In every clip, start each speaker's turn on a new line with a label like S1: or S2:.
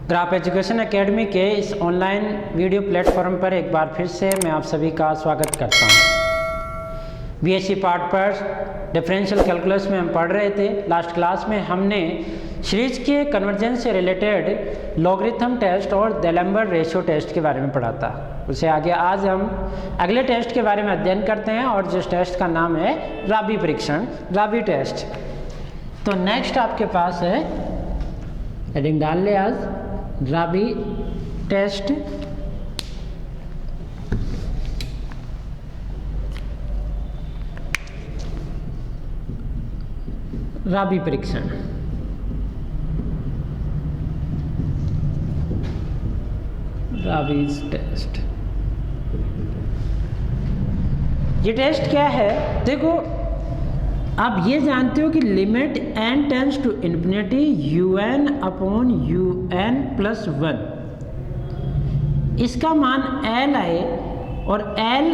S1: Graph education academy के इस online video platform पर एक बार फिर से मैं आप सभी का स्वागत करता हूं। बीएससी पार्ट पर डिफरेंशियल कैलकुलस में हम पढ़ रहे थे। लास्ट क्लास में हमने सीरीज के कन्वर्जेंस से रिलेटेड लॉगरिथम टेस्ट और देलेम्बर्ट रेशियो टेस्ट के बारे में पढ़ा था। उससे आगे आज हम अगले टेस्ट के बारे में अध्ययन करते हैं और जिस टेस्ट का नाम है राबी परीक्षण, राबी टेस्ट। तो नेक्स्ट आपके पास है, हेडिंग डाल ले आज, राबी टेस्ट। राबी परीक्षण। राबीज टेस्ट। ये टेस्ट क्या है? देखो, आप ये जानते हो कि limit n tends to infinity un upon un plus 1, इसका मान l आए और l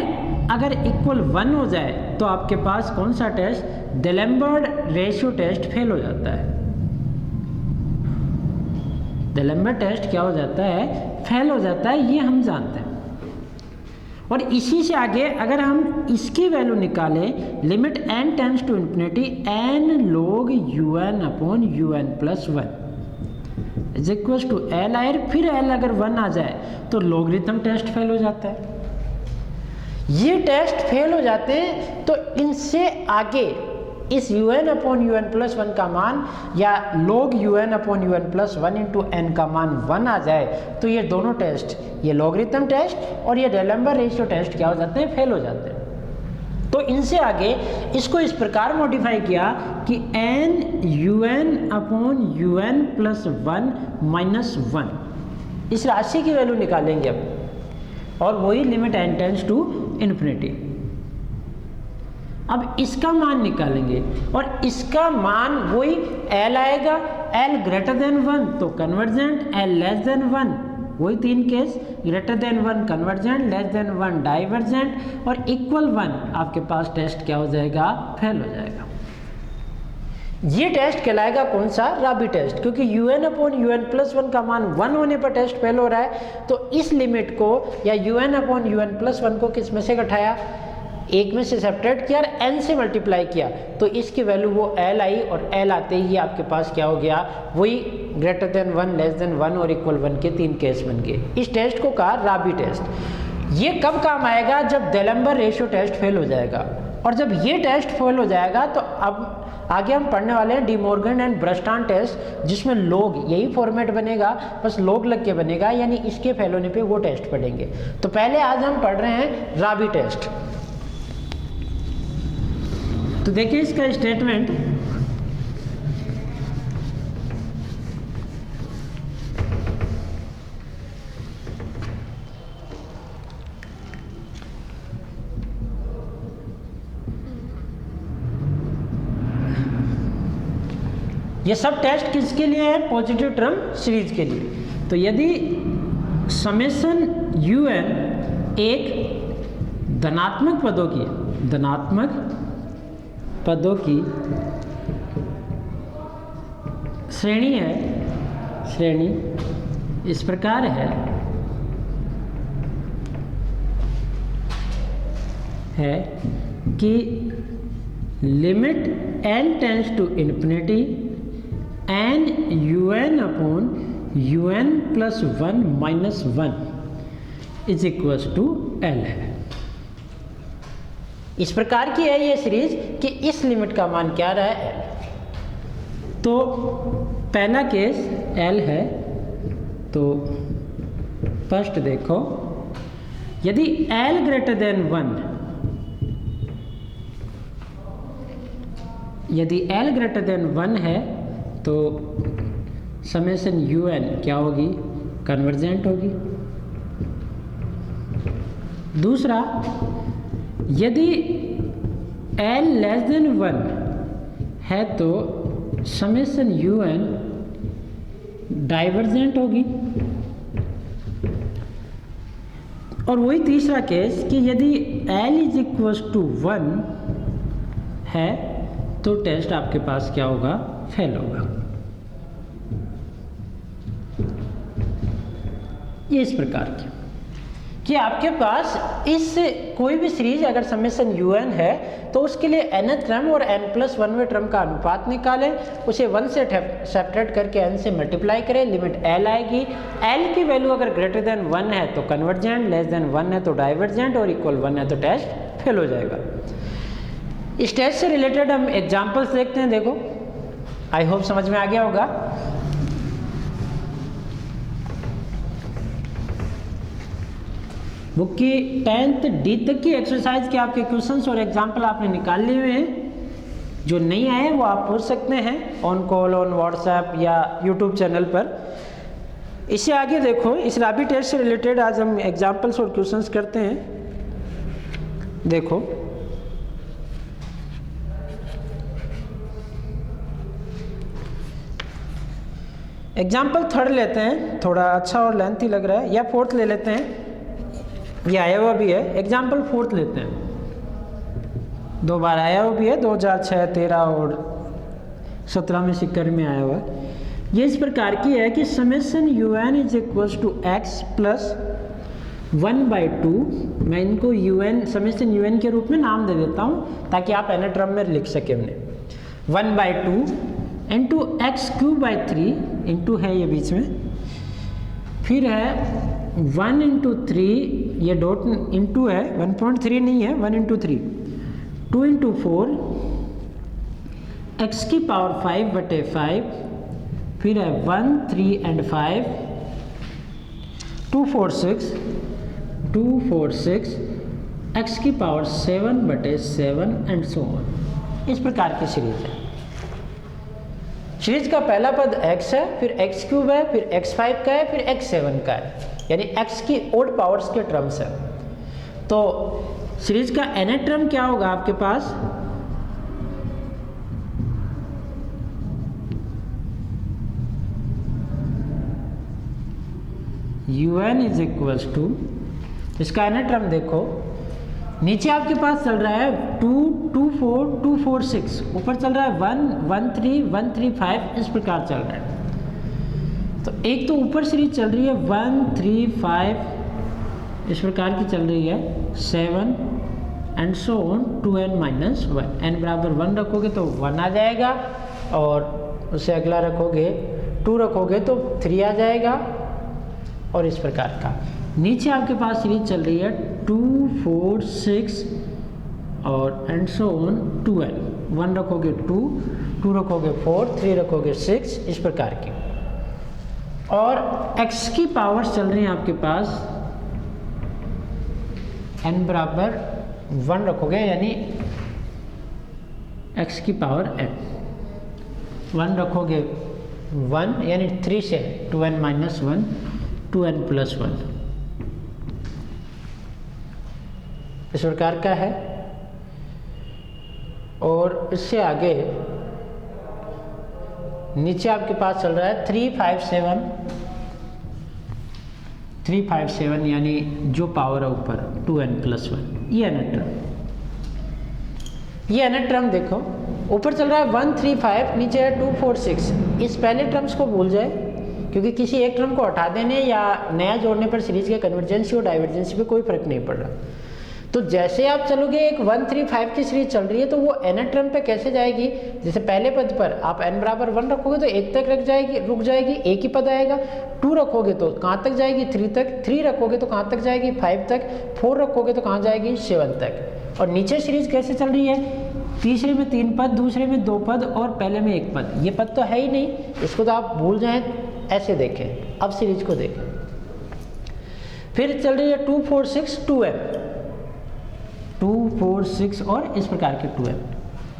S1: अगर इक्वल 1 हो जाए तो आपके पास कौन सा टेस्ट, देलेम्बर्ट रेशियो टेस्ट फेल हो जाता है। देलेम्बर्ट टेस्ट क्या हो जाता है? फेल हो जाता है, ये हम जानते हैं। और इसी से आगे अगर हम इसकी वैल्यू निकालें, limit n tends to infinity n log un upon un plus 1 is equal to l आए, फिर l अगर 1 आ जाए तो लॉगरिथम टेस्ट फेल हो जाता है। ये टेस्ट फेल हो जाते हैं तो इनसे आगे इस un अपॉन un प्लस 1 का मान या log un upon un plus 1 into n का मान 1 आ जाए तो ये दोनों टेस्ट, ये लॉगरिथम टेस्ट और ये देलेम्बर्ट रेशियो टेस्ट क्या हो जाते हैं? फेल हो जाते हैं। तो इनसे आगे इसको इस प्रकार मॉडिफाई किया कि n un upon un plus 1 minus 1, इस राशि की वैल्यू निकालेंगे अब, और वही limit n tends to infinity. अब इसका मान निकालेंगे और इसका मान वही l आएगा, l ग्रेटर देन 1 तो कन्वर्जेंट, l लेस देन 1 वही तीन case, greater than 1 convergent, less than 1 divergent और इक्वल 1 आपके पास टेस्ट क्या हो जाएगा? फेल हो जाएगा। ये टेस्ट कहलाएगा कौन सा? राबी टेस्ट, क्योंकि un अपॉन un प्लस 1 का मान 1 होने पर टेस्ट फेल हो रहा है। तो इस लिमिट को या un अपॉन un प्लस 1 को किस में से घटाया? एक में से सेपरेट किया और n से मल्टीप्लाई किया तो इसकी वैल्यू वो l आई, और l आते ही आपके पास क्या हो गया? वही ग्रेटर देन 1, लेस देन 1 और इक्वल 1 के तीन केस बन गए। इस टेस्ट को कहा राबी टेस्ट। ये कब काम आएगा? जब देलेम्बर्ट रेशियो टेस्ट फेल हो जाएगा। और जब ये टेस्ट फेल हो जाएगा तो अब आगे हम पढ़ने वाले हैं डी मॉर्गन एंड ब्रस्टान टेस्ट, जिसमें लॉग, यही फॉर्मेट बनेगा, बस लॉग लग के बनेगा, यानी इसके फेल होने पे वो टेस्ट पढ़ेंगे। तो पहले आज हम पढ़ रहे हैं राबी टेस्ट। तो देखिए इसका स्टेटमेंट, ये सब टेस्ट किसके लिए है? पॉजिटिव टर्म सीरीज के लिए। तो यदि समेशन un एक धनात्मक पदों की श्रेणी है, श्रेणी इस प्रकार है कि limit n tends to infinity n un upon un plus 1 minus 1 is equals to l है। इस प्रकार की है ये सीरीज कि इस लिमिट का मान क्या रहा है? l। तो पहला केस l है। तो फर्स्ट देखो, यदि l ग्रेटर देन 1, यदि l ग्रेटर देन 1 है तो समेशन un क्या होगी? कन्वर्जेंट होगी। दूसरा, यदि l लेस देन 1 है तो समेशन un डाइवर्जेंट होगी। और वही तीसरा केस कि यदि l इज इक्वल्स टू 1 है तो टेस्ट आपके पास क्या होगा, फेल होगा। ये इस प्रकार की कि आपके पास इस कोई भी सीरीज अगर समेशन un है तो उसके लिए nth टर्म और n+1वें टर्म का अनुपात निकालें, उसे 1 से सेपरेट करके n से मल्टीप्लाई करें, लिमिट l आएगी। l की वैल्यू अगर ग्रेटर देन 1 है तो कन्वर्जेंट, लेस देन 1 है तो डाइवर्जेंट और इक्वल 1 है तो टेस्ट फेल हो जाएगा। इस टेस्ट से रिलेटेड हम एग्जाम्पल्स देखते हैं। देखो, आई होप समझ में आ गया होगा। बुक की 10th D तक की एक्सरसाइज के आपके क्वेश्चंस और एग्जाम्पल आपने निकाल लिए हुए हैं। जो नहीं आए वो आप पूछ सकते हैं ऑन कॉल, ऑन व्हाट्सएप या यूट्यूब चैनल पर। इससे आगे देखो, इस राबी टेस्ट से रिलेटेड आज हम एग्जाम्पल्स और क्वेश्चंस करते हैं। देखो, एग्जाम्पल थर्ड लेते हैं, थोड़ा अच्छा और लेंथी लग रहा है, या फोर्थ ले लेते हैं, ये आया हुआ भी है। एग्जाम्पल फोर्थ लेते हैं, 2 बार आया हुआ भी है, 2006, 13 और 17 में सिक्कर में आया हुआ है। ये इस प्रकार की है कि summation un is equals to x plus 1/2। मैं इनको un समेशन un के रूप में नाम दे देता हूँ ताकि आप nth टर्म में लिख सके उन्हें। 1/2 इंटू x³/3 इंटू है ये बीच में, फिर है 1 इंटू 3, ये डॉट इंटू है, 1.3 नहीं है, 1 इंटू 3, 2 इंटू 4, x की पावर 5/5, फिर है 1, 3 एंड 5, 2, 4, 6, 2, 4, 6, x की पावर 7/7 एंड सो ऑन। इस प्रकार की सीरीज है। सीरीज का पहला पद x है, फिर x³ है, फिर x5 का है, फिर x7 का है, यानी x की ओड पावर्स के टर्म्स है। तो सीरीज का nth टर्म क्या होगा आपके पास? un इज इक्वल्स टू, इसका nth टर्म देखो, नीचे आपके पास चल रहा है 2, 2, 4, 2, 4, 6, ऊपर चल रहा है 1, 1, 3, 1, 3, 5, इस प्रकार चल रहा है। तो एक तो ऊपर सीरीज चल रही है 1, 3, 5, इस प्रकार की चल रही है, 7 and so on 2n-1। n बराबर 1 रखोगे तो 1 आ जाएगा, और उससे अगला रखोगे 2 रखोगे तो 3 आ जाएगा, और इस प्रकार का। नीचे आपके पास सीरीज चल रही है 2, 4, 6 और एंड सो ऑन 2n। 1 रखोगे 2, 2 रखोगे 4, 3 रखोगे 6, इस प्रकार की। और x की पावर्स चल रही हैं आपके पास, n बराबर 1 रखोगे, यानी x की पावर n, 1 रखोगे 1, यानी 3 से 2n-1, 2n+1, इस प्रकार का है। और इससे आगे नीचे आपके पास चल रहा है 357, यानी जो पावर है ऊपर 2n+1, ये nth टर्म। ये nth टर्म देखो, ऊपर चल रहा है 1, 3, 5, नीचे है 2, 4, 6। इस पहले टर्म्स को भूल जाए, क्योंकि किसी एक टर्म को हटा देने या नया जोड़ने पर सीरीज के कन्वर्जेंसी और डाइवर्जेंसी पे कोई फर्क नहीं पड़ रहा। तो जैसे आप चलोगे, एक 1, 3, 5 की सीरीज चल रही है, तो वो nth टर्म पे कैसे जाएगी? जैसे पहले पद पर आप n बराबर 1 रखोगे तो 1 तक रुक जाएगी, एक ही पद आएगा। 2 रखोगे तो कहाँ तक जाएगी? 3 तक। 3 रखोगे तो कहाँ तक जाएगी? 5 तक। 4 रखोगे तो कहाँ जाएगी? 7 तक। और नीचे सीरीज कैसे चल रही है? तीसरे में 3 पद, दूसरे में 2 पद और पहले में 1 पद। ये पद तो है ही नहीं, इसको तो आप भूल जाएं, ऐसे देखें। अब सीरीज को देखें, फिर चल रही है 2, 4, 6, 2m, 2, 4, 6 और इस प्रकार के 2m।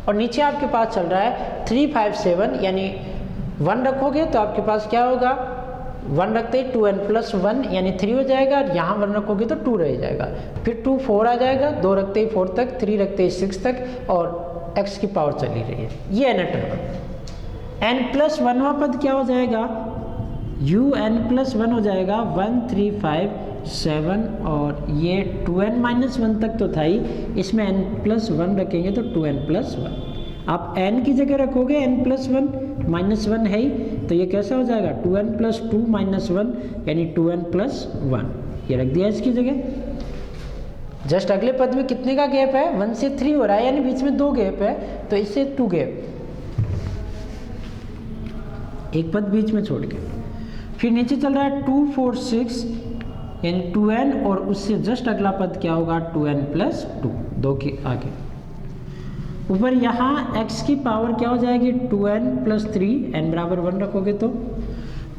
S1: और नीचे आपके पास चल रहा है 3, 5, 7, यानी 1 रखोगे तो आपके पास क्या होगा? 1 रखते ही 2n+1 यानी 3 हो जाएगा, और यहाँ 1 रखोगे तो 2 रह जाएगा। फिर 2, 4 आ जाएगा, 2 रखते ही 4 तक, 3 रखते ही 6 तक, और x की पावर चली रही है। ये nth टर्म। n+1वां पद क्या हो जाएगा? un+1 हो जाएगा, 1, 3, 5, 7, और ये 2n-1 तक तो था ही, इसमें n+1 रखेंगे तो 2n+1। आप n की जगह रखोगे n+1, -1 है ही, तो ये कैसा हो जाएगा 2n प्लस 2 माइनस 1 यानी 2n प्लस 1, ये रख दिया इसकी जगह। जस्ट अगले पद में कितने का गैप है 1 से 3 हो रहा है, यानी बीच में 2 गैप है, तो इससे 2 गैप, एक पद बीच में छोड़ के। फिर नीचे चल रहा है 2 4 6 यानी 2n, और उससे जस्ट अगला पद क्या होगा 2n प्लस 2, 2 के आगे। ऊपर यहाँ x की पावर क्या हो जाएगी 2n प्लस 3, n बराबर 1 रखोगे तो,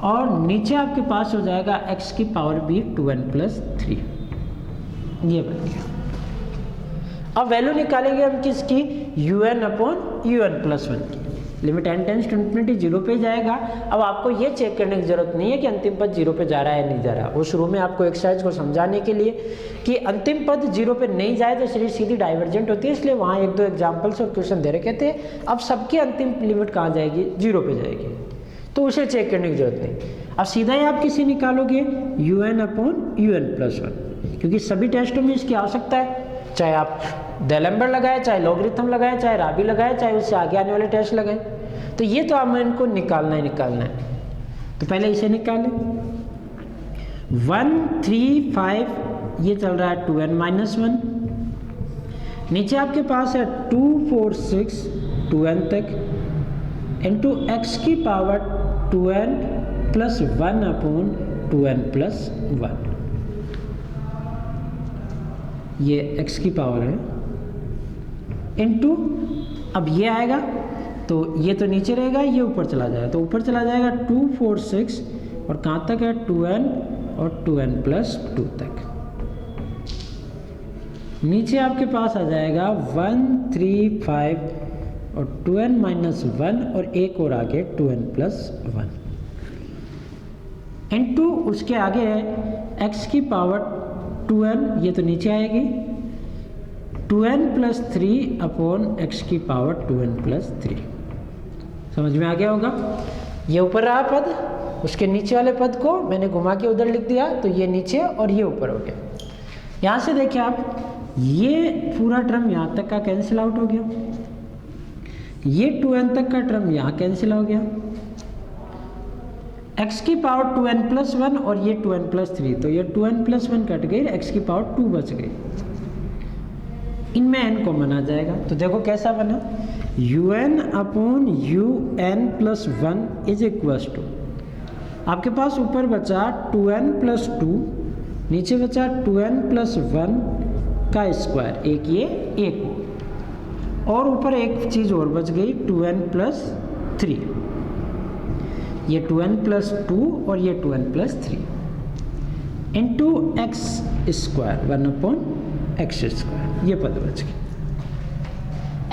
S1: और नीचे आपके पास हो जाएगा x की पावर भी 2n प्लस 3, ये बन गया। अब वैल्यू निकालेंगे हम किसकी un अपॉन un प्लस 1 की। Limit n tends to infinity 0 पे जाएगा। अब आपको ये चेक करने की जरूरत नहीं है कि अंतिम पद 0 पे जा रहा है नहीं जा रहा, वो शुरू में आपको एक्सरसाइज को समझाने के लिए कि अंतिम पद 0 पे नहीं जाए तो सीरीज सीधी डाइवर्जेंट होती है, इसलिए वहाँ 1-2 एग्जाम्पल्स और क्वेश्चन दे रखे थे। अब सबकी अंतिम लिमिट कहाँ जाएगी 0 पे जाएगी, तो उसे चेक करने की जरूरत नहीं। अब सीधा ही आप किसी निकालोगे un अपॉन un प्लस 1, क्योंकि सभी टेस्टों में इसकी आवश्यकता है, चाहे आप डेलेम्बर लगाए, चाहे लॉगरिथम लगाए, चाहे राबी लगाए, चाहे उससे आगे आने वाले टेस्ट लगाए, तो ये तो हमें इनको निकालना है। तो पहले इसे निकालें 1 3 5, ये चल रहा है 2n माइनस 1, नीचे आपके पास है 2 4 6 2n तक, इंटू x की power 2n plus 1 upon 2n plus 1, ये x की पावर है, इंटू अब ये आएगा तो ये तो नीचे रहेगा, ये ऊपर चला जाएगा, तो ऊपर चला जाएगा 2 4 6 और कहाँ तक है 2n और 2n प्लस 2 तक। नीचे आपके पास आ जाएगा 1 3 5 और 2n माइनस 1 और एक और आगे 2n प्लस 1, इंटू उसके आगे है x की पावर 2n, ये तो नीचे आएगी 2n प्लस 3 अपॉन x की पावर 2n प्लस 3। समझ में आ गया होगा। ये ऊपर रहा पद, उसके नीचे वाले पद को मैंने घुमा के उधर लिख दिया, तो ये नीचे और ये ऊपर हो गया। यहाँ से देखिए आप, ये पूरा टर्म यहाँ तक का कैंसिल आउट हो गया, ये 2n तक का टर्म यहाँ कैंसिल हो गया, x की पावर 2n प्लस 1 और ये 2n प्लस 3, तो ये 2n प्लस 1 कट गई, x की पावर 2 बच गई, इनमें n कॉमन आ जाएगा। तो देखो कैसा बना un upon un plus 1 is equals to, आपके पास ऊपर बचा 2n प्लस 2, नीचे बचा 2n प्लस 1 का स्क्वायर, एक ये एक वो, और ऊपर एक चीज़ और बच गई 2n प्लस 3, ये 2n प्लस 2 और ये 2n plus 3 into x square 1 upon x square, ये पद बच गया।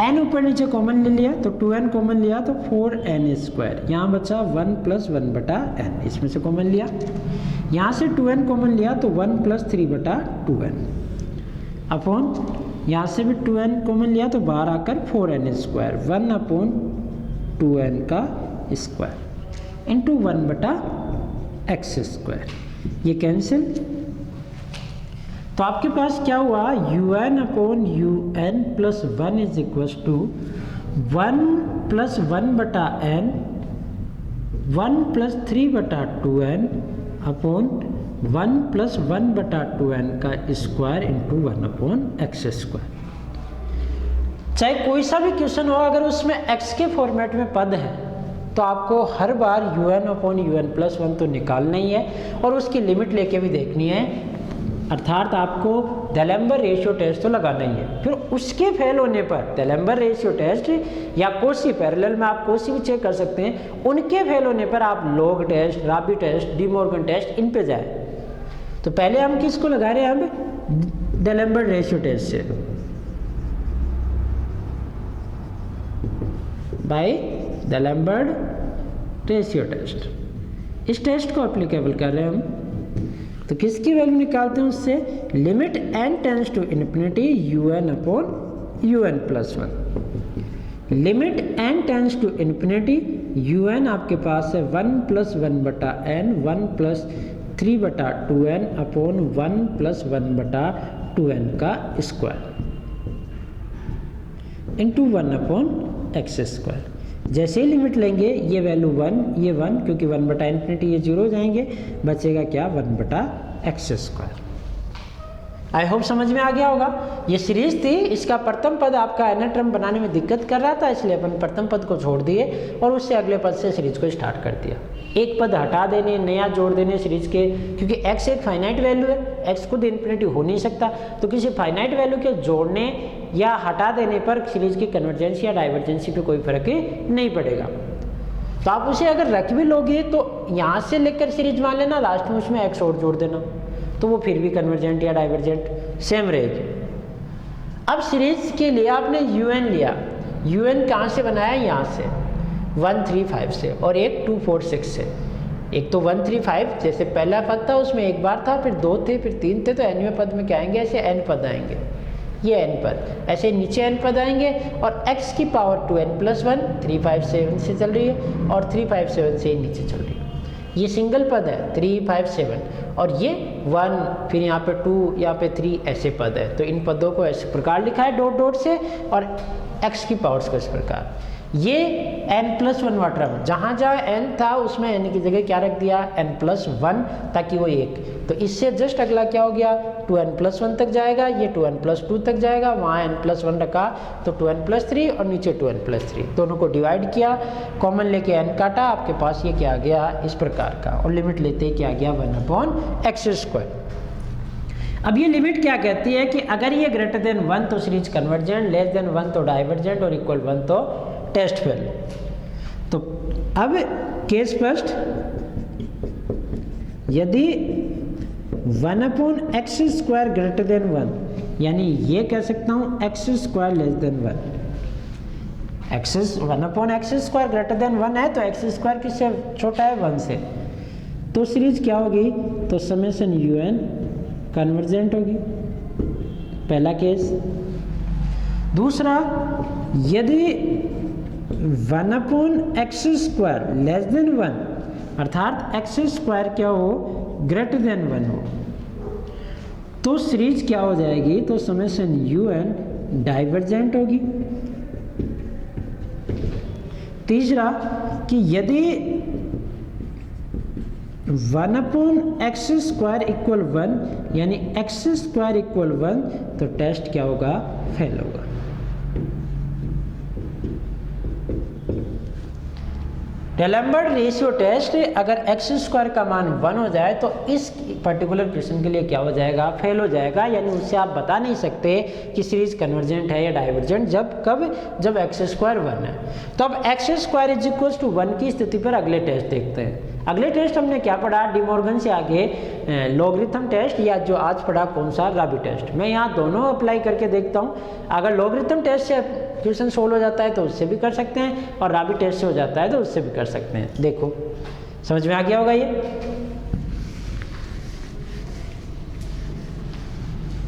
S1: n ऊपर नीचे कॉमन ले लिया तो 2n कॉमन लिया तो 4n स्क्वायर, यहाँ बचा 1 प्लस 1 बटा n, इसमें से कॉमन लिया, यहाँ से 2n कॉमन लिया तो 1 प्लस 3 बटा 2n अपॉन, यहाँ से भी 2n कॉमन लिया तो बाहर आकर 4n स्क्वायर 1 अपॉन 2n का स्क्वायर इंटू 1 बटा एक्स स्क्वायर, ये कैंसिल। तो आपके पास क्या हुआ un upon un plus 1 is equal to 1 plus 1 बटा n, 1 प्लस 3 बटा 2n अपॉन 1 प्लस 1 बटा 2n का square into 1 upon x square. चाहे कोई सा भी क्वेश्चन हो, अगर उसमें x के फॉर्मेट में पद है तो आपको हर बार un अपॉन un प्लस 1 तो निकालना ही है और उसकी लिमिट लेके भी देखनी है, अर्थात आपको डेलेम्बर रेशियो टेस्ट तो लगाना ही है। फिर उसके फेल होने पर डेलेम्बर रेशियो टेस्ट या कोशी पैरेलल में आप कोशी भी चेक कर सकते हैं, उनके फेल होने पर आप लॉग टेस्ट, राबी टेस्ट, डी मॉर्गन टेस्ट, इन पे जाए। तो पहले हम किसको लगा रहे हैं, हम डेलेम्बर रेशियो टेस्ट से बाय डेलेम्बर्ट रेशियो टेस्ट, इस टेस्ट को एप्लीकेबल कर रहे हैं हम। तो किसकी वैल्यू निकालते हैं उससे, limit n tends to infinity un upon un plus 1, limit n tends to infinity un आपके पास है 1 प्लस 1 बटा n, 1 प्लस 3 बटा 2n अपॉन 1 प्लस 1 बटा 2n का square into 1 upon x square, जैसे ही लिमिट लेंगे ये वैल्यू 1 ये 1 क्योंकि 1/∞ ये 0 हो जाएंगे, बचेगा क्या 1/x²। आई होप समझ में आ गया होगा। ये सीरीज थी, इसका प्रथम पद आपका nth टर्म बनाने में दिक्कत कर रहा था, इसलिए अपन प्रथम पद को छोड़ दिए और उससे अगले पद से सीरीज को स्टार्ट कर दिया। एक पद हटा देने, नया जोड़ देने सीरीज के, क्योंकि x एक फाइनाइट वैल्यू है, x खुद इन्फिनिटी हो नहीं सकता, तो किसी फाइनाइट वैल्यू के जोड़ने या हटा देने पर सीरीज की कन्वर्जेंस या डाइवर्जेंसी पे कोई फर्क ही नहीं पड़ेगा। तो आप उसे अगर रख भी लोगे तो यहाँ से लेकर सीरीज मान लेना, लास्ट में उसमें x और जोड़ देना, तो वो फिर भी कन्वर्जेंट या डाइवर्जेंट सेम रहेगी। अब सीरीज के लिए आपने un लिया, un कहाँ से बनाया, यहाँ से 1 3 5 से, और एक 2 4 6 से। एक तो 1 3 5 जैसे पहला पद था उसमें एक बार था, फिर 2 थे, फिर 3 थे, तो nवें पद में क्या आएंगे, ऐसे n पद आएंगे, ये n पद, ऐसे नीचे n पद आएंगे, और x की पावर 2n+1 3 5 7 से चल रही है, और 3 5 7 से नीचे चल रही है। ये सिंगल पद है 3 5 7, और ये 1, फिर यहाँ पे 2, यहाँ पे 3, ऐसे पद है। तो इन पदों को ऐसे प्रकार लिखा है डॉट डॉट से, और x की पावर्स को इस प्रकार। ये n+1 वाला टर्म, जहाँ जहाँ n था उसमें n की जगह क्या रख दिया, n+1, ताकि वो 1। तो इससे जस्ट अगला क्या हो गया, 2n+1 तक जाएगा, ये 2n+2 तक जाएगा, वहाँ n+1 रखा तो 2n+3, और नीचे 2n+3, दोनों को डिवाइड किया, कॉमन लेके n काटा, आपके पास ये क्या आ गया इस प्रकार का, और लिमिट लेते ही क्या आ गया 1/x²। अब ये लिमिट क्या कहती है कि अगर ये ग्रेटर देन 1 तो सीरीज कन्वर्जेंट, लेस देन 1 तो डाइवर्जेंट, और इक्वल 1 तो टेस्ट फेल। तो अब केस फर्स्ट, यदि 1/x² ग्रेटर देन 1, यानी ये कह सकता हूं x² less than 1, 1/x² greater than 1 है तो x² किससे छोटा है, 1 से, तो सीरीज क्या होगी, तो समेशन un कन्वर्जेंट होगी, पहला केस। दूसरा, यदि 1/x² लेस देन 1, अर्थात x² क्या हो, ग्रेटर देन 1 हो, तो सीरीज क्या हो जाएगी, तो समेशन un डाइवर्जेंट होगी। तीसरा, कि यदि 1/x² इक्वल 1, यानी x² इक्वल 1, तो टेस्ट क्या होगा, फेल होगा। डेलम्बर्ट रेशियो टेस्ट, अगर x² का मान 1 हो जाए तो इस पर्टिकुलर क्वेश्चन के लिए क्या हो जाएगा, फेल हो जाएगा, यानी उससे आप बता नहीं सकते कि सीरीज कन्वर्जेंट है या डाइवर्जेंट, जब x² 1 है। तो अब x² = 1 की स्थिति पर अगले टेस्ट देखते हैं। अगले टेस्ट हमने क्या पढ़ा, डिमॉर्गन से आगे लॉगरिथम टेस्ट, या जो आज पढ़ा कौन सा, राबी टेस्ट। मैं यहाँ दोनों अप्लाई करके देखता हूँ, अगर लॉगरिथम टेस्ट से क्वेश्चन सोल्व हो जाता है तो उससे भी कर सकते हैं, और राबी टेस्ट से हो जाता है तो उससे भी कर सकते हैं। देखो समझ में आ गया होगा। ये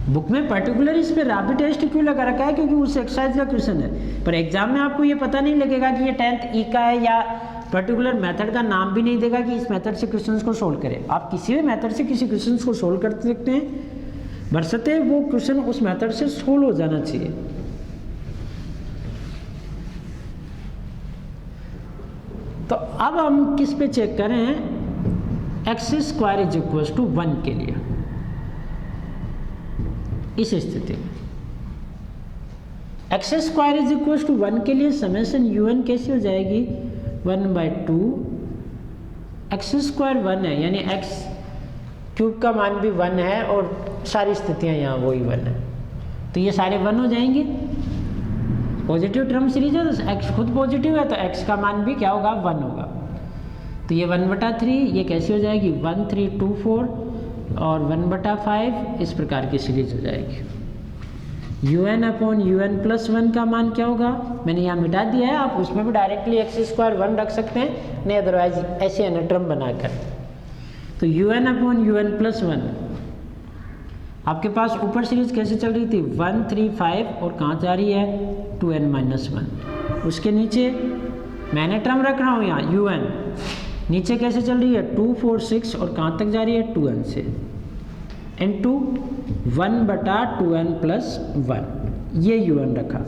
S1: बुक में पर्टिकुलर इस पे राबी टेस्ट क्यों लगा रखा है, क्योंकि उस एक्सरसाइज का क्वेश्चन है, पर एग्जाम में आपको ये पता नहीं लगेगा कि ये 10th ई का है, या पर्टिकुलर मेथड का नाम भी नहीं देगा कि इस मेथड से क्वेश्चंस को सोल्व करें। आप किसी भी मेथड से किसी क्वेश्चंस को सोल्व कर सकते हैं, बशर्ते वो क्वेश्चन उस मेथड से सोल्व हो जाना चाहिए। तो अब हम किस पे चेक करें, x² = 1 के लिए, इस स्थिति में x² = 1 के लिए समेशन un कैसी हो जाएगी, 1/2, x² 1 है, यानी x³ का मान भी 1 है, और सारी स्थितियां यहाँ वही 1 है, तो ये सारे 1 हो जाएंगे। पॉजिटिव टर्म सीरीज है तो x खुद पॉजिटिव है, तो x का मान भी क्या होगा, 1 होगा, तो ये 1/3, ये कैसी हो जाएगी, 1 3 2 4, और 1/5, इस प्रकार की सीरीज हो जाएगी। un/un+1 का मान क्या होगा, मैंने यहाँ मिटा दिया है, आप उसमें भी डायरेक्टली x² 1 रख सकते हैं, नहीं अदरवाइज ऐसे एनाट्रम बनाकर। तो un/un+1, आपके पास ऊपर सीरीज कैसे चल रही थी, 1 3 5, और कहाँ जा रही है, 2n-1। उसके नीचे मैंने टर्म रख रहा हूँ यहाँ un, नीचे कैसे चल रही है, 2 4 6, और कहाँ तक जा रही है, 2n से, इनटू 1/2n+1, ये un रखा।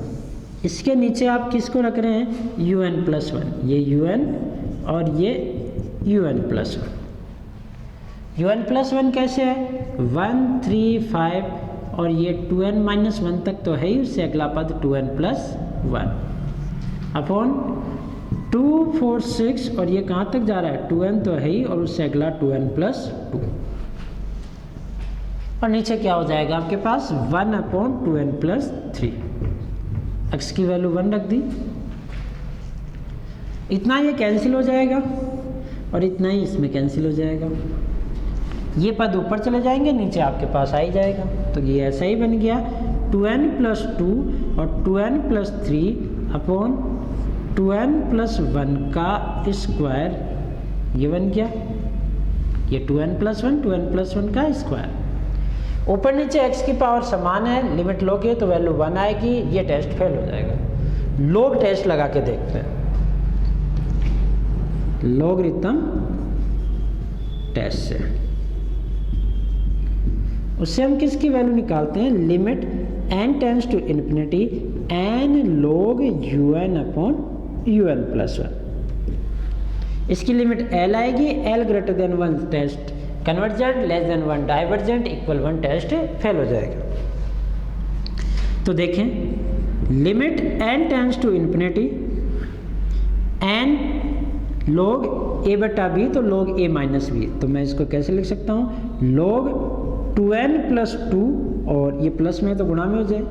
S1: इसके नीचे आप किसको रख रहे हैं, यू एन प्लस वन, ये यू एन और ये U N plus one. U N plus one कैसे है, 1 3 5 और ये 2n माइनस वन तक तो है ही, उससे अगला पद 2n प्लस वन अपॉन 2 4 6 और ये कहाँ तक जा रहा है, 2n तो है ही और उससे अगला 2n प्लस 2 और नीचे क्या हो जाएगा आपके पास 1 अपॉन 2n प्लस 3। x की वैल्यू 1 रख दी, इतना ये कैंसिल हो जाएगा और इतना ही इसमें कैंसिल हो जाएगा। ये पद ऊपर चले जाएंगे, नीचे आपके पास आ ही जाएगा। तो ये ऐसा ही बन गया 2n प्लस 2 और 2n plus 3 upon 2n plus 1 का स्क्वायर, ये बन गया ये 2n प्लस 1 2n प्लस 1 का स्क्वायर। ऊपर नीचे x की पावर समान है, लिमिट लोगे तो वैल्यू 1 आएगी, ये टेस्ट फेल हो जाएगा। लॉग टेस्ट लगा के देखते हैं, लॉगरिथम टेस्ट से, उससे हम किसकी वैल्यू निकालते हैं, limit n tends to infinity n log un upon un plus 1। इसकी लिमिट l आएगी, l greater than 1 test convergent, less than 1 divergent, equal 1 test fail हो जाएगा। तो देखें limit n tends to infinity n log a बटा b, तो log a minus b, तो मैं इसको कैसे लिख सकता हूँ, log 2n प्लस 2 और ये प्लस में तो गुणा में हो जाए,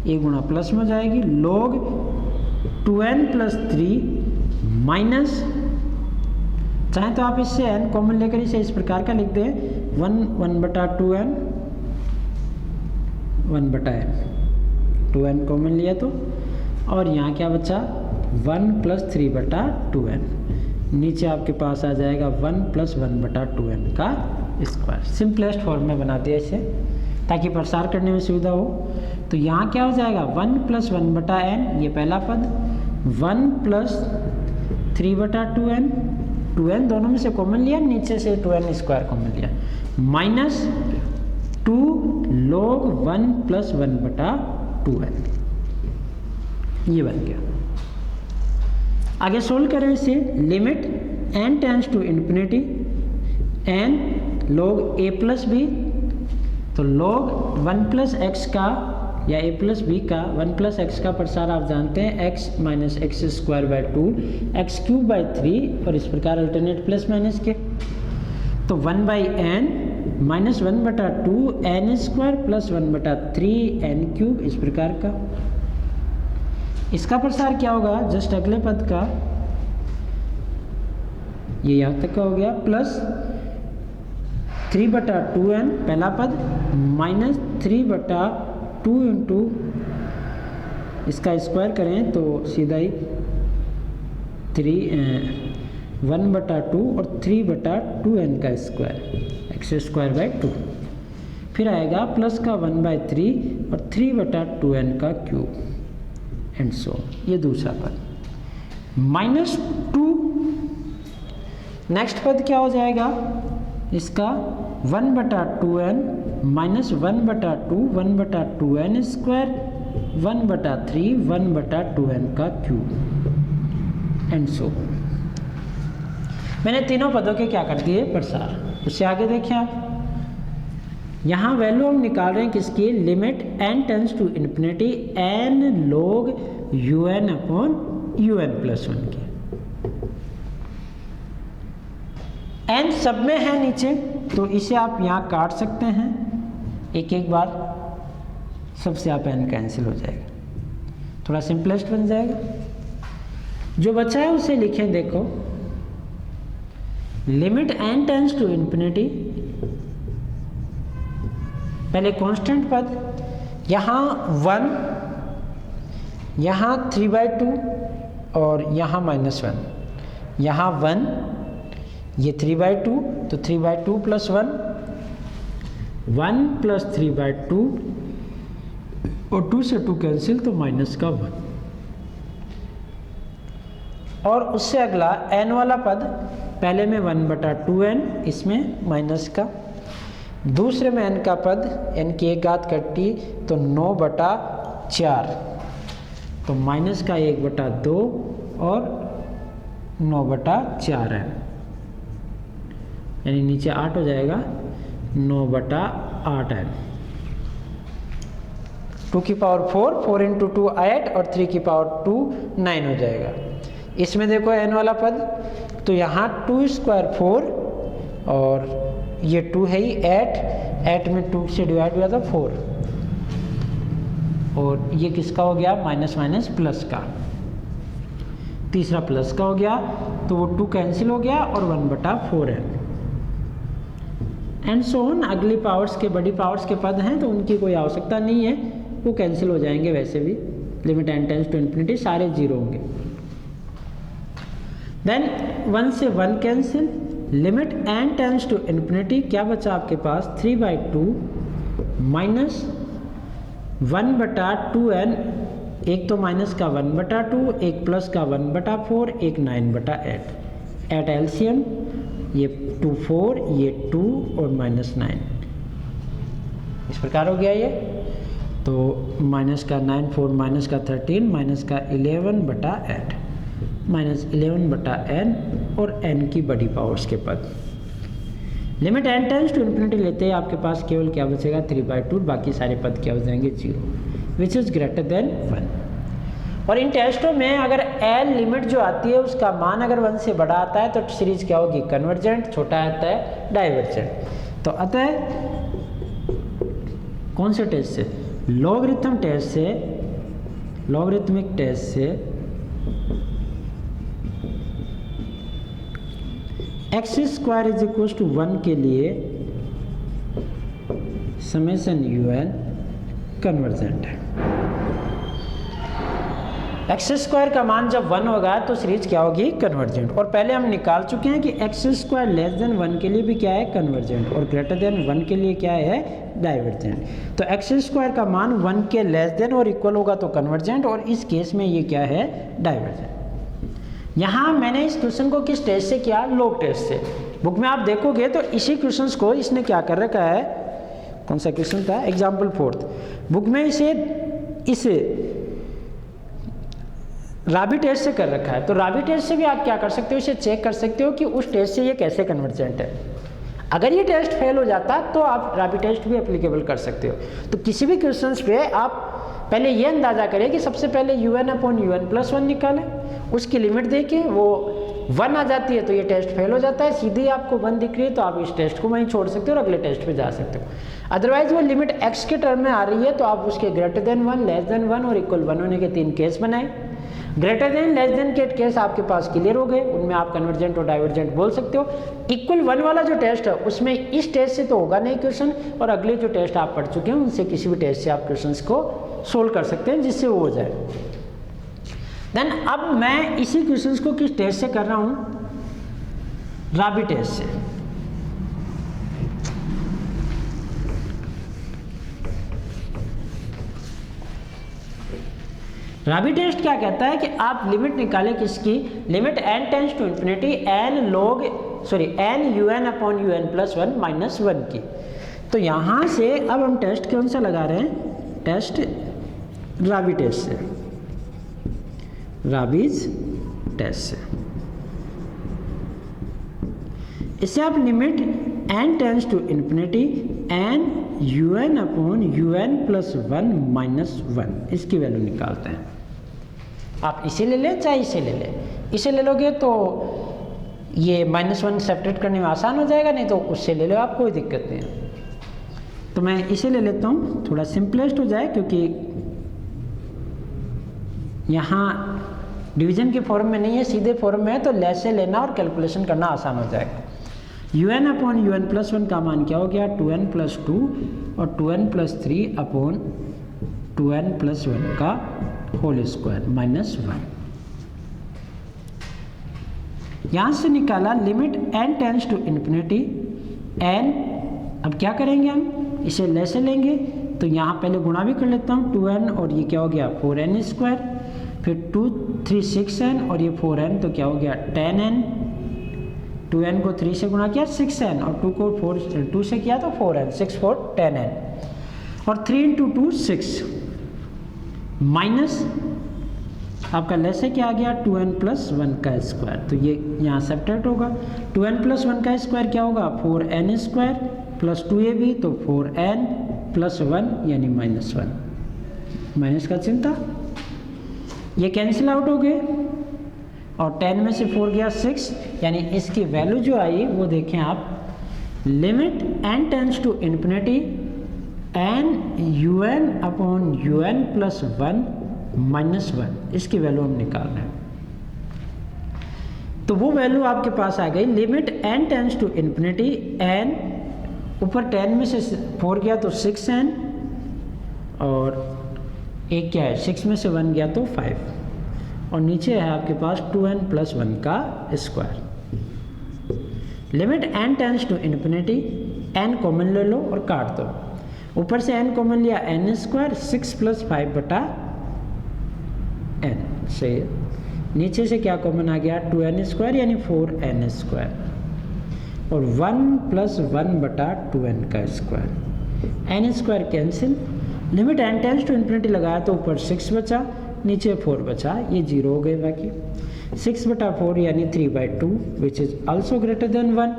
S1: ये गुणा प्लस में हो जाएगी, log 2n प्लस 3 माइनस, चाहे तो आप इससे n कॉमन लेकर इसे इस प्रकार का लिख दें 1 बटा 2n 1 बटा n, 2n कॉमन लिया तो, और यहाँ क्या बचा 1 प्लस 3 बटा 2n, नीचे आपके पास आ जाएगा 1 प्लस 1 बटा 2n का स्क्वायर। सिंपलेस्ट फॉर्म में बना दिया इसे ताकि प्रसार करने में सुविधा हो। तो यहाँ क्या हो जाएगा 1 प्लस 1 बटा n, ये पहला पद, 1 प्लस 3 बटा 2n, 2n दोनों में से कॉमन लिया, नीचे से 2n स्क्वायर कॉमन लिया, माइनस 2 log 1 प्लस 1 बटा 2n, ये बन गया। आगे सोल्व करें इसे, limit n tends to infinity n log a plus b, तो log 1 प्लस एक्स का या a प्लस b का 1 प्लस एक्स का प्रसार आप जानते हैं x minus x square by 2 x cube by 3 और इस प्रकार अल्टरनेट प्लस माइनस के, तो 1 बाई n माइनस 1 बटा 2 n स्क्वायर प्लस 1 बटा 3 n क्यूब, इस प्रकार का। इसका प्रसार क्या होगा, जस्ट अगले पद का, ये यहाँ तक का हो गया, प्लस 3 बटा 2n पहला पद माइनस 3 बटा 2 इंटू इसका स्क्वायर करें तो सीधा ही 1 बटा 2 और 3 बटा 2n का स्क्वायर, एक्स स्क्वायर बाई 2, फिर आएगा प्लस का 1 बाई 3 और 3 बटा 2n का क्यूब एंड सो, ये दूसरा पद, माइनस 2, नेक्स्ट पद क्या हो जाएगा इसका 1 बटा 2n माइनस 1 बटा 2 1 बटा 2n स्क्वायर 1 बटा 3 1 बटा 2n का क्यूब एंड सो। मैंने तीनों पदों के क्या कर दिए प्रसार। उससे आगे देखिए आप, यहाँ वैल्यू हम निकाल रहे हैं किसकी, limit n tends to infinity n log un upon un plus 1 की। n सब में है नीचे, तो इसे आप यहाँ काट सकते हैं एक एक बार, सबसे आप n कैंसिल हो जाएगा, थोड़ा सिंपलेस्ट बन जाएगा। जो बचा है उसे लिखें, देखो limit n tends to infinity, पहले कांस्टेंट पद, यहाँ 1, यहाँ 3/2 और यहाँ -1, यहाँ 1, ये 3/2, तो 3/2 प्लस 1, 1 प्लस 3/2 और 2 से 2 कैंसिल, तो माइनस का 1, और उससे अगला n वाला पद, पहले में 1 बटा 2n, इसमें माइनस का, दूसरे में n का पद, n की एक घात कटी तो 9 बटा 4, तो माइनस का 1/2 और 9/4 है, यानी नीचे 8 हो जाएगा, 9/8 है। 2 की पावर 4, 4 इंटू 2 8 और 3 की पावर 2 9 हो जाएगा। इसमें देखो n वाला पद, तो यहाँ 2 स्क्वायर 4 और ये 2 है ही 8 में 2 से डिवाइड हुआ था 4, और ये किसका हो गया, माइनस माइनस प्लस का, तीसरा प्लस का हो गया, तो वो 2 कैंसिल हो गया और 1/4 है, एंड सो ऑन। अगली पावर्स के, बड़ी पावर्स के पद हैं तो उनकी कोई आवश्यकता नहीं है, वो कैंसिल हो जाएंगे वैसे भी। Limit n tends to infinity सारे 0 होंगे। देन 1 से 1 cancel, limit n tends to infinity, क्या बचा आपके पास, 3/2 माइनस 1/2n, एक तो माइनस का 1/2, एक प्लस का 1/4, एक 9/8। एट एलसीएम ये 2 4, ये 2 और -9, इस प्रकार हो गया ये। तो माइनस का 9 4 माइनस का 13 माइनस का 11/8 माइनस 11/n और n की बड़ी पावर्स के पद। Limit n tends to infinity लेते हैं, आपके पास केवल क्या बचेगा, 3/2, बाकी सारे पद क्या हो जाएंगे, 0, विच इज़ ग्रेटर देन 1। और इन टेस्टों में अगर l लिमिट जो आती है उसका मान अगर 1 से बड़ा आता है तो सीरीज क्या होगी, कन्वर्जेंट, छोटा आता है डाइवर्जेंट। तो अतः कौन से टेस्ट से, लॉगरिथम टेस्ट से, लॉगरिथमिक टेस्ट से x² इज इक्वल टू 1 के लिए समेशन un कन्वर्जेंट है। x² का मान जब 1 होगा तो सीरीज क्या होगी, कन्वर्जेंट। और पहले हम निकाल चुके हैं कि x² लेस देन 1 के लिए भी क्या है, कन्वर्जेंट, और ग्रेटर देन 1 के लिए क्या है, डाइवर्जेंट। तो x² का मान 1 के लेस देन और इक्वल होगा तो कन्वर्जेंट, और इस केस में ये क्या है, डाइवर्जेंट। यहाँ मैंने इस क्वेश्चन को किस टेस्ट से किया, लॉग टेस्ट से। बुक में आप देखोगे तो इसी क्वेश्चंस को इसने क्या कर रखा है, कौन सा क्वेश्चन था, एग्जाम्पल 4, बुक में इसे राबी टेस्ट से कर रखा है। तो राबी टेस्ट से भी आप क्या कर सकते हो, इसे चेक कर सकते हो कि उस टेस्ट से ये कैसे कन्वर्जेंट है। अगर ये टेस्ट फेल हो जाता तो आप राबी टेस्ट भी एप्लीकेबल कर सकते हो। तो किसी भी क्वेश्चंस पे आप पहले ये अंदाजा करें कि सबसे पहले un/un+1 निकालें, उसकी लिमिट देखें, वो 1 आ जाती है तो ये टेस्ट फेल हो जाता है, सीधी आपको 1 दिख रही है तो आप इस टेस्ट को वहीं छोड़ सकते हो और अगले टेस्ट पे जा सकते हो। अदरवाइज वो लिमिट x के टर्म में आ रही है तो आप उसके ग्रेटर देन 1, लेस देन 1 और इक्वल 1 होने के 3 केस बनाए। ग्रेटर देन, लेस देन के केस आपके पास क्लियर हो गए, उनमें आप कन्वर्जेंट और डाइवर्जेंट बोल सकते हो। इक्वल 1 वाला जो टेस्ट है उसमें इस टेस्ट से तो होगा नहीं क्वेश्चन, और अगले जो टेस्ट आप पढ़ चुके हैं उनसे किसी भी टेस्ट से आप क्वेश्चंस को सोल्व कर सकते हैं जिससे वो हो जाए। देन अब मैं इसी क्वेश्चंस को किस टेस्ट से कर रहा हूं, राबी टेस्ट से। राबी टेस्ट क्या कहता है कि आप लिमिट निकालें किसकी, limit n tends to infinity n un/un+1 -1 की। तो यहाँ से अब हम टेस्ट कौन सा लगा रहे हैं, टेस्ट राबी टेस्ट से, राबीज टेस्ट से। इससे आप limit n tends to infinity n un/un+1 -1 इसकी वैल्यू निकालते हैं। आप इसे ले लें चाहे इसे ले लें, इसे ले लोगे तो ये -1 सेपरेट करने में आसान हो जाएगा, नहीं तो उससे ले लो आप, कोई दिक्कत नहीं है। तो मैं इसे ले लेता हूँ, थोड़ा सिंपलेस्ट हो जाए, क्योंकि यहाँ डिवीजन के फॉर्म में नहीं है, सीधे फॉर्म में है, तो लेस से लेना और कैलकुलेशन करना आसान हो जाएगा। un/un+1 का मान क्या हो गया, 2n+2 और 2n+3/2n+1 का होल स्क्वायर -1। यहाँ से निकाला limit n tends to infinity n। अब क्या करेंगे, हम इसे लेस से लेंगे, तो यहाँ पहले गुणा भी कर लेता हूँ, 2n और ये क्या हो गया 4n², फिर 2 3 6n और ये 4n, तो क्या हो गया 10n। 2n को 3 से गुणा किया 6n, और 2 को 2 से किया तो 4n, 6 4 10n, और 3 × 2 6 माइनस आपका लेस है क्या आ गया 2n प्लस 1 का स्क्वायर, तो ये यहाँ सब्ट्रैक्ट होगा। 2n प्लस 1 का स्क्वायर क्या होगा 4n स्क्वायर प्लस 2ab, तो 4n प्लस 1 यानी -1, माइनस का चिन्ह था, ये कैंसिल आउट हो गए और 10 में से 4 गया 6, यानी इसकी वैल्यू जो आई वो देखें आप, limit n tends to infinity n un upon un plus 1 minus 1, इसकी वैल्यू हम निकाल रहे हैं। तो वो वैल्यू आपके पास आ गई, limit n tends to infinity n, ऊपर 10 में से 4 गया तो 6n, और एक क्या है 6 में से 1 गया तो 5, और नीचे है आपके पास 2n प्लस 1 का square. Limit n tends to infinity, n common ले लो और काट दो, ऊपर से n कॉमन लिया n स्क्वायर, 6 प्लस 5 बटा n, सही है। नीचे से क्या कॉमन आ गया 2n स्क्वायर यानी 4n स्क्वायर, और 1 प्लस 1 बटा 2n का square, n square cancel, limit n tends to infinity लगाया तो ऊपर 6 बचा, नीचे 4 बचा, ये 0 हो गए बाकी। 6 बटा 4 यानी 3/2 which is also greater than 1।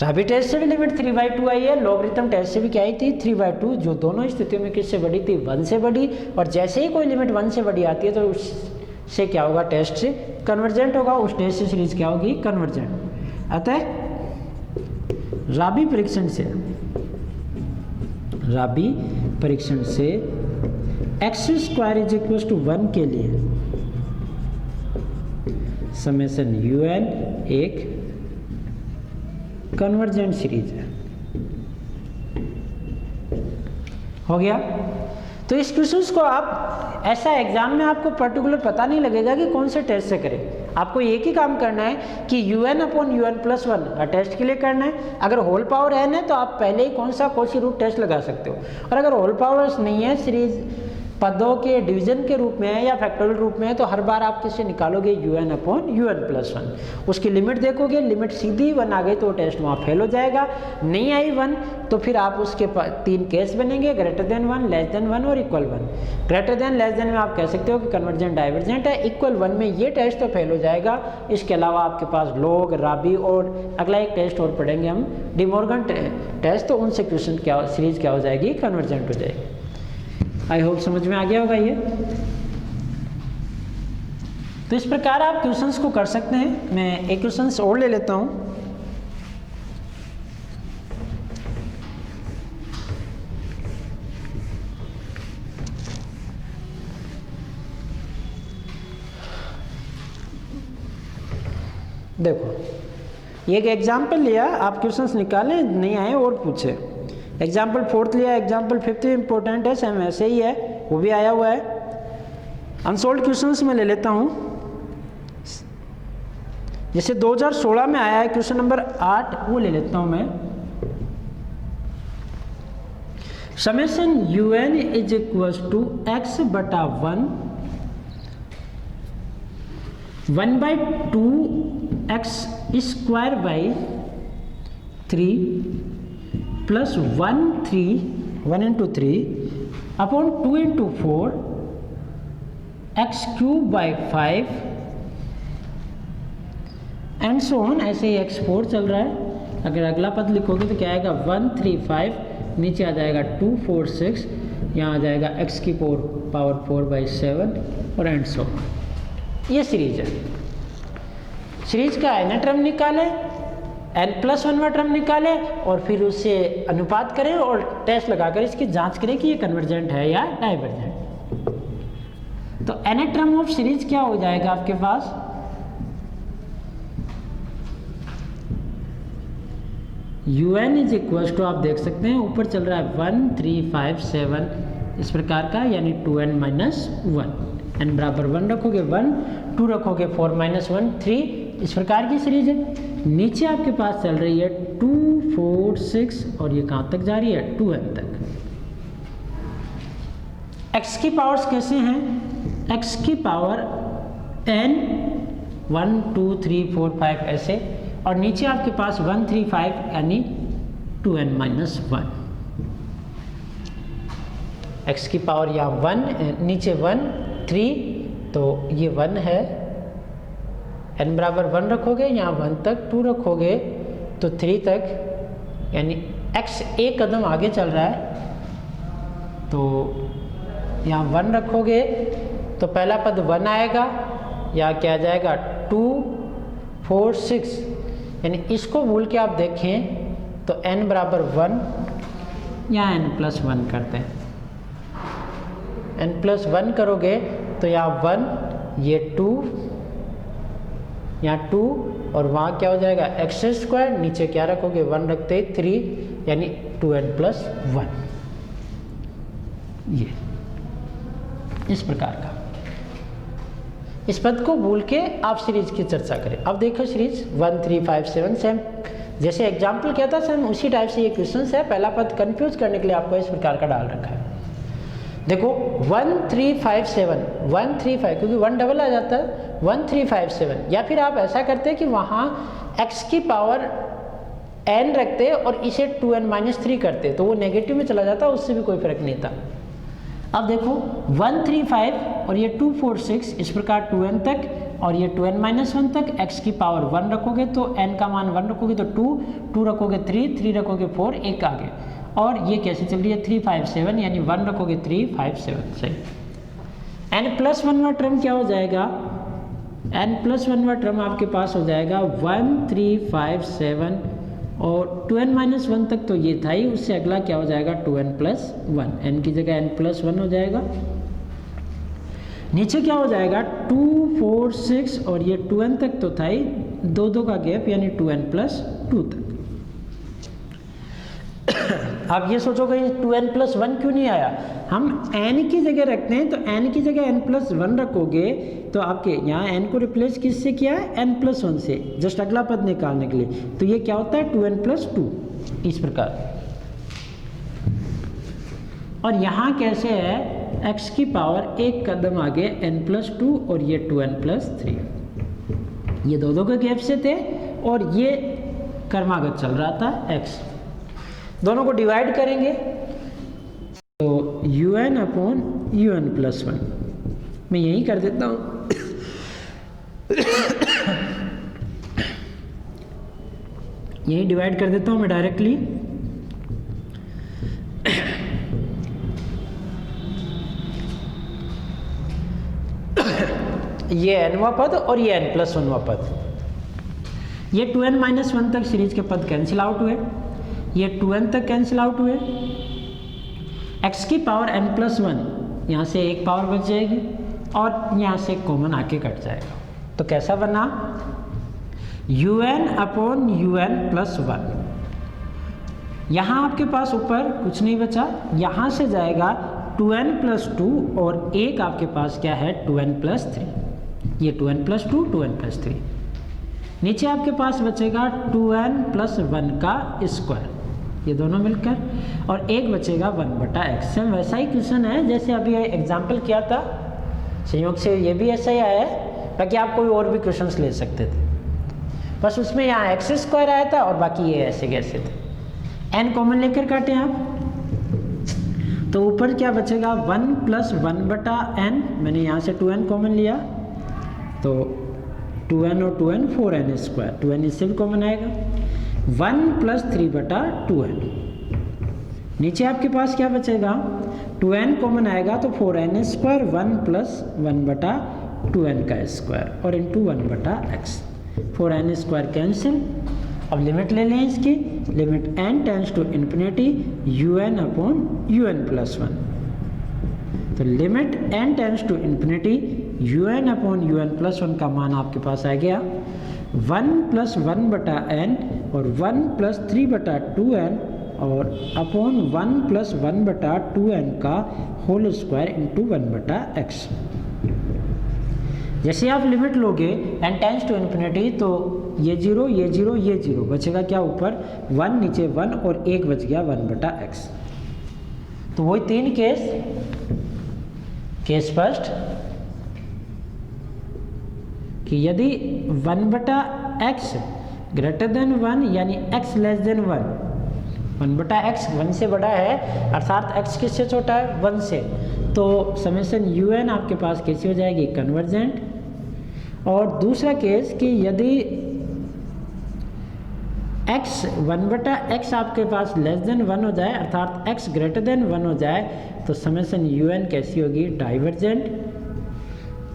S1: Raabe test से भी लिमिट 3/2 आई है, लॉगरिथम टेस्ट से भी क्या आई थी 3/2, जो दोनों स्थितियों में किससे बड़ी थी 1 से बड़ी, और जैसे ही कोई लिमिट 1 से बड़ी आती है तो उससे क्या होगा टेस्ट से कन्वर्जेंट होगा, उस टेस्ट से सीरीज क्या होगी कन्वर्जेंट। अतः राबी परीक्षण से x² इज इक्वल टू 1 के लिए समेशन un एक कन्वर्जेंट सीरीज है। हो गया। तो इस क्वेश्चंस को आप ऐसा एग्जाम में आपको पर्टिकुलर पता नहीं लगेगा कि कौन से टेस्ट से करें, आपको एक ही काम करना है कि un upon un plus 1 test के लिए करना है। अगर होल पावर n है तो आप पहले ही कौन सा कोशी रूट टेस्ट लगा सकते हो, और अगर होल पावर्स नहीं है, सीरीज पदों के डिवीजन के रूप में है या फैक्टोरियल रूप में है, तो हर बार आप किससे निकालोगे un अपॉन un प्लस 1, उसकी लिमिट देखोगे, लिमिट सीधी 1 आ गई तो वो टेस्ट वहाँ फेल हो जाएगा, नहीं आई 1 तो फिर आप उसके 3 केस बनेंगे, ग्रेटर देन 1, लेस देन 1 और equal 1। Greater than less than में आप कह सकते हो कि कन्वर्जेंट डाइवर्जेंट है, इक्वल 1 में ये टेस्ट तो फेल हो जाएगा। इसके अलावा आपके पास लॉग, राबी और अगला एक टेस्ट और पढ़ेंगे हम डी मॉर्गन टेस्ट, तो उनसे क्वेश्चन क्या सीरीज क्या हो जाएगी कन्वर्जेंट हो जाएगी। आई होप समझ में आ गया होगा ये। तो इस प्रकार आप क्वेश्चंस को कर सकते हैं। मैं एक क्वेश्चंस और ले लेता हूं। देखो, ये एक एग्जाम्पल लिया, आप क्वेश्चंस निकालें, नहीं आए और पूछे। एग्जाम्पल 4th लिया, एग्जाम्पल 5th इंपॉर्टेंट है, सेम ऐसे ही है, वो भी आया हुआ है। अनसोल्ड क्वेश्चंस में ले लेता हूँ। जैसे 2016 में आया है क्वेश्चन नंबर 8, वो ले लेता हूँ मैं। Summation un is equal to x बटा 1/2 x square by 3 plus 1 into 3 upon 2 into 4 x cube by 5 and so on, ऐसे ही x4 चल रहा है। अगर अगला पद लिखोगे तो क्या आएगा 135, नीचे आ जाएगा 246, यहाँ आ जाएगा x की पावर 4/7 और एंड सो ऑन। ये सीरीज है। सीरीज का n टर्म निकालें, n+1वां टर्म निकालें और फिर उससे अनुपात करें और टेस्ट लगाकर इसकी जांच करें कि ये कन्वर्जेंट है या डाइवर्जेंट। तो n टर्म ऑफ सीरीज क्या हो जाएगा आपके पास, un इज इक्वल टू, आप देख सकते हैं ऊपर चल रहा है 1 3 5 7 इस प्रकार का, यानी 2n माइनस 1, n बराबर 1 रखोगे 1, 2 रखोगे 4 माइनस 1 3, इस प्रकार की सीरीज है। नीचे आपके पास चल रही है 2 4 6 और ये कहाँ तक जा रही है 2n तक। x की पावर्स कैसे हैं, x की पावर n 1 2 3 4 5 ऐसे, और नीचे आपके पास 1 3 5 यानी 2n माइनस 1। x की पावर यहाँ 1, नीचे 1 3, तो ये 1 है, n बराबर 1 रखोगे, यहाँ 1 तक 2 रखोगे तो 3 तक, यानी x एक कदम आगे चल रहा है, तो यहाँ 1 रखोगे तो पहला पद 1 आएगा, यहाँ क्या आ जाएगा 2 4 6, यानी इसको भूल के आप देखें तो n बराबर 1, यहाँ n+1 करते हैं, n+1 करोगे तो यहाँ 1, ये 2, यहाँ 2 और वहाँ क्या हो जाएगा x², नीचे क्या रखोगे 1 रखते 3, यानी 2n+1, ये इस प्रकार का। इस पद को भूल के आप सीरीज की चर्चा करें। अब देखो सीरीज 1 3 5 7, सेम जैसे एग्जाम्पल क्या था, सेम उसी टाइप से ये क्वेश्चन है। पहला पद कंफ्यूज करने के लिए आपको इस प्रकार का डाल रखा है। देखो 1 3 5 7, 1 3 5, क्योंकि 1 डबल आ जाता है, 1 3 5 7, या फिर आप ऐसा करते कि वहाँ x की पावर n रखते और इसे 2n-3 करते, तो वो नेगेटिव में चला जाता, उससे भी कोई फर्क नहीं था। अब देखो 1 3 5 और ये 2 4 6, इस प्रकार 2n तक और ये 2n-1 तक, x की पावर 1 रखोगे तो n का मान 1 रखोगे तो 2, 2 रखोगे 3, 3 रखोगे 4, एक आगे, और ये कैसे चल रही है 3 5 7, यानी 1 रखोगे 3 5 7, सही। n+1वां टर्म क्या हो जाएगा, n+1वां टर्म आपके पास हो जाएगा 1 3 5 7, और 2n-1 तक तो ये था ही, उससे अगला क्या हो जाएगा 2n+1, n की जगह n+1 हो जाएगा। नीचे क्या हो जाएगा 2 4 6, और ये 2n तक तो था ही, 2 का गैप, यानी 2n+2 तक। आप ये सोचोगे 2n+1 क्यों नहीं आया, हम n की जगह रखते हैं, तो n की जगह n+1 रखोगे तो आपके यहाँ n को रिप्लेस किससे किया है, n+1 से, जस्ट अगला पद निकालने के लिए, तो ये क्या होता है 2n+2, इस प्रकार। और यहाँ कैसे है, x की पावर एक कदम आगे n+2 और ये 2n+3, ये दो के गैप से थे और ये क्रमागत चल रहा था x। दोनों को डिवाइड करेंगे तो un/un+1, मैं यही कर देता हूँ। यही डिवाइड कर देता हूँ मैं डायरेक्टली। ये n वां पद और ये n+1वां पद, ये 2n-1 तक सीरीज के पद कैंसिल आउट हुए, ये 2n तक कैंसिल आउट हुए, x की पावर n+1, यहाँ से एक पावर बच जाएगी और यहाँ से कॉमन आके कट जाएगा, तो कैसा बना un/un+1। यहाँ आपके पास ऊपर कुछ नहीं बचा, यहाँ से जाएगा 2n+2 और एक आपके पास क्या है 2n+3, ये 2n+2 2n+3, नीचे आपके पास बचेगा 2n+1 का स्क्वायर, ये दोनों मिलकर, और एक बचेगा 1/x। सेम वैसा ही क्वेश्चन है जैसे अभी एग्जाम्पल किया था, संयोग से ये भी ऐसा ही आया है, ताकि आप कोई और भी क्वेश्चंस ले सकते थे, बस उसमें यहाँ x² आया था और बाकी ये ऐसे कैसे थे। n कॉमन लेकर काटें आप, तो ऊपर क्या बचेगा 1+1/n, मैंने यहाँ से 2n कॉमन लिया तो 2n और 2n 4n², 2n इससे भी कॉमन आएगा, 1+3/2n। नीचे आपके पास क्या बचेगा 2n कॉमन आएगा तो 4n², 1+1/2n का स्क्वायर और इंटू 1/x, 4n² कैंसिल। अब लिमिट ले लें इसकी, limit n tends to infinity un/un+1, तो limit n tends to infinity un/un+1 का मान आपके पास आ गया 1+1/n और 1+3/2n और अपॉन 1+1/2n का होल स्क्वायर इंटू 1/x। जैसे आप लिमिट लोगे n टेंड्स टू इन्फिनिटी, तो ये 0 ये 0 ये 0 बचेगा, क्या ऊपर 1 नीचे 1 और एक बच गया 1/x। तो वही तीन केस फर्स्ट कि यदि 1/x ग्रेटर देन 1 यानी x लेस देन 1, 1/x 1 से बड़ा है, अर्थात x किससे छोटा है 1 से, तो समेशन UN आपके पास कैसी हो जाएगी, कन्वर्जेंट। और दूसरा केस कि यदि x 1/x आपके पास लेस देन 1 हो जाए, अर्थात x ग्रेटर देन 1 हो जाए, तो समेशन UN कैसी होगी, डाइवर्जेंट।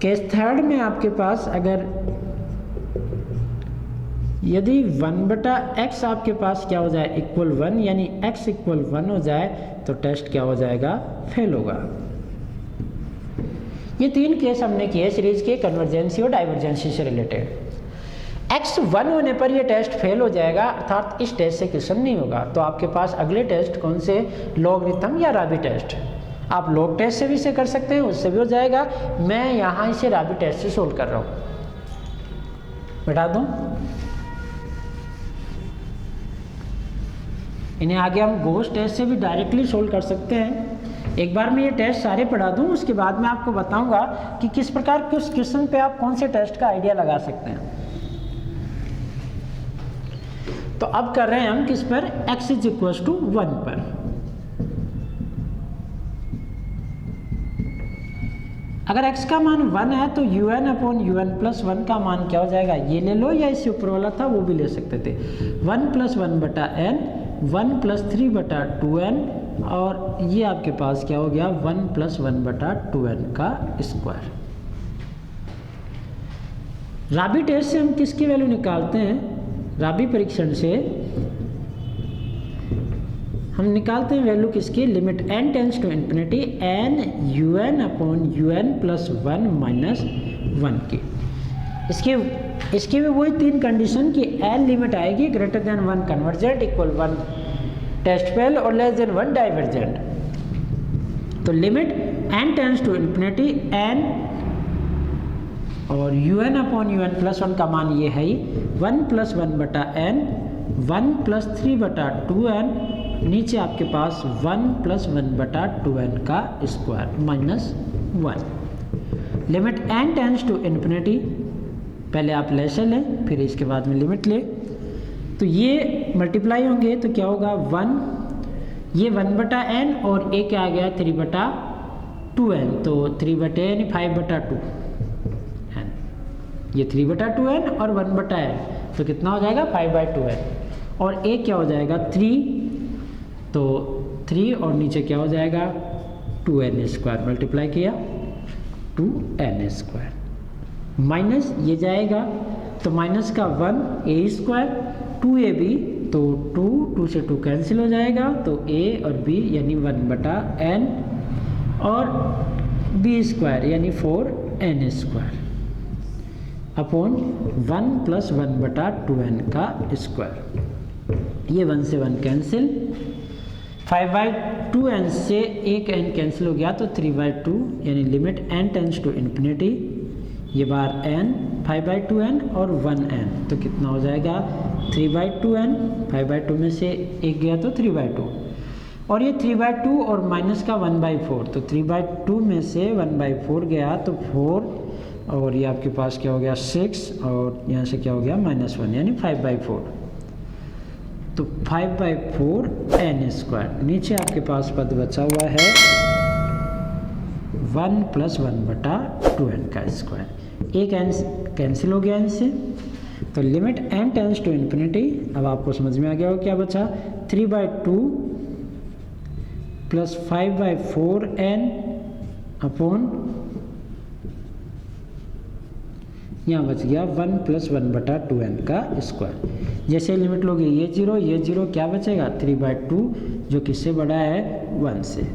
S1: केस थर्ड में आपके पास अगर यदि 1/x आपके पास क्या हो जाए, इक्वल 1, यानी x इक्वल 1 हो जाए, तो टेस्ट क्या हो जाएगा, फेल होगा। ये 3 केस हमने किए सीरीज के कन्वर्जेंसी और डाइवर्जेंसी से रिलेटेड। x 1 होने पर ये टेस्ट फेल हो जाएगा, अर्थात इस टेस्ट से क्वेश्चन नहीं होगा। तो आपके पास अगले टेस्ट कौन से, लॉगरिथम या राबी टेस्ट। आप लॉग टेस्ट से भी इसे कर सकते हैं, उससे भी हो जाएगा। मैं यहाँ इसे राबी टेस्ट से सोल्व कर रहा हूँ, बता दूँ। इन्हें आगे हम गोस टेस्ट से भी डायरेक्टली सोल्व कर सकते हैं। एक बार मैं ये टेस्ट सारे पढ़ा दूँ, उसके बाद मैं आपको बताऊँगा कि किस प्रकार के उस क्वेश्चन पे आप कौन से टेस्ट का आइडिया लगा सकते हैं। तो अब कर रहे हैं हम किस पर, x इज इक्वल टू 1 पर। अगर x का मान 1 है तो UN अपॉन UN प्लस 1 का मान क्या हो जाएगा, ये ले लो या इससे ऊपर वाला था वो भी ले सकते थे, 1 + 1/n, 1 + 3/2n, और ये आपके पास क्या हो गया, 1 + 1/2n का स्क्वायर। राबी टेस्ट से हम किसकी वैल्यू निकालते हैं, राबी परीक्षण से हम निकालते हैं वैल्यू किसकी, limit n tends to infinity n UN upon UN plus 1 minus 1 की। इसकी भी वही 3 कंडीशन कि n लिमिट आएगी greater than 1 convergent, equal 1 test fail और लेस देन 1 डाइवर्जेंट। तो limit n tends to infinity n और UN अपॉन UN प्लस 1 का मान ये है ही 1 + 1/n, 1 + 3/2n, नीचे आपके पास 1 + 1/2n का square minus 1। Limit n tends to infinity, पहले आप लेशर लें फिर इसके बाद में लिमिट लें, तो ये मल्टीप्लाई होंगे तो क्या होगा 1, ये 1/n और a क्या आ गया 3/2n, तो 3/n यानी 5/2, ये 3/2n और 1/n, तो कितना हो जाएगा 5/2n, और a क्या हो जाएगा 3, तो 3 और नीचे क्या हो जाएगा 2n² मल्टीप्लाई किया 2n², माइनस ये जाएगा तो माइनस का 1 a², 2ab, तो 2 से 2 कैंसिल हो जाएगा, तो a और b यानी 1/n और b² यानी 4n² अपॉन 1 + 1/2n का स्क्वायर। ये 1 से 1 कैंसिल, 5/2n से एक n कैंसिल हो गया तो 3/2, यानी limit n tends to infinity, ये बार n 5/2n और 1n, तो कितना हो जाएगा 3/2n, 5/2 में से एक गया तो 3/2, और ये 3/2 और माइनस का 1/4, तो 3/2 में से 1/4 गया तो 4, और ये आपके पास क्या हो गया 6, और यहाँ से क्या हो गया -1 यानी 5/4, तो 5/4 n²। नीचे आपके पास पद बचा हुआ है 1 + 1/2n का स्क्वायर, एक n कैंसिल हो गया इनसे, तो limit n tends to infinity. अब आपको समझ में आ गया हो क्या बचा, 3/2 + 5/4n अपॉन, यहाँ बच गया 1 + 1/2n का स्क्वायर। जैसे लिमिट लोगे ये 0 क्या बचेगा 3/2, जो किससे बड़ा है 1 से,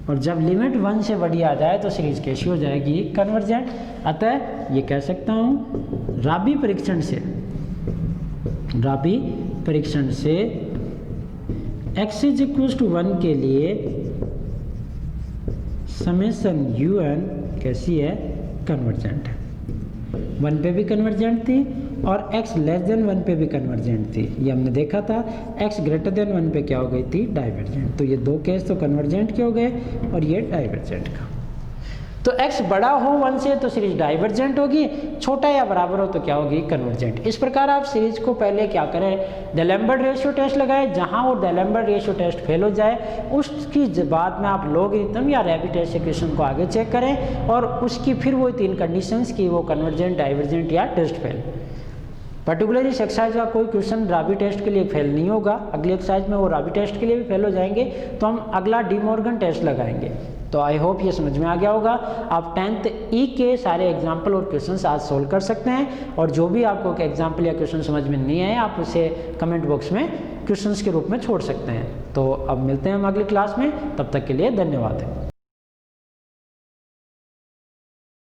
S1: और जब लिमिट 1 से बड़ी आ जाए तो सीरीज कैसी हो जाएगी कन्वर्जेंट। अतः ये कह सकता हूँ राबी परीक्षण से x = 1 के लिए समेशन UN कैसी है, कन्वर्जेंट है। 1 पे भी कन्वर्जेंट थी और x लेस देन 1 पे भी कन्वर्जेंट थी, ये हमने देखा था। x ग्रेटर देन 1 पे क्या हो गई थी, डाइवर्जेंट। तो ये 2 केस तो कन्वर्जेंट के हो गए और ये डाइवर्जेंट का। तो x बड़ा हो 1 से तो सीरीज डाइवर्जेंट होगी, छोटा या बराबर हो तो क्या होगी, कन्वर्जेंट। इस प्रकार आप सीरीज को पहले क्या करें, डेलेम्बर्ट रेशियो टेस्ट लगाएं, जहां वो डेलेम्बर्ट रेशियो टेस्ट फेल हो जाए उसकी बाद में आप लॉगरिथम या रैबिट टेस्ट इक्वेशन को आगे चेक करें और उसकी फिर वो 3 कंडीशंस की वो कन्वर्जेंट, डाइवर्जेंट या टेस्ट फेल। पर्टिकुलरली इस एक्सरसाइज का कोई क्वेश्चन राबी टेस्ट के लिए फेल नहीं होगा, अगली एक्सरसाइज में वो राबी टेस्ट के लिए भी फेल हो जाएंगे, तो हम अगला डी मॉर्गन टेस्ट लगाएंगे। तो आई होप ये समझ में आ गया होगा। आप 10th ई के सारे एग्जाम्पल और क्वेश्चन आज सोल्व कर सकते हैं, और जो भी आपको एग्जाम्पल या क्वेश्चन समझ में नहीं आए आप उसे कमेंट बॉक्स में क्वेश्चंस के रूप में छोड़ सकते हैं। तो अब मिलते हैं हम अगली क्लास में, तब तक के लिए धन्यवाद।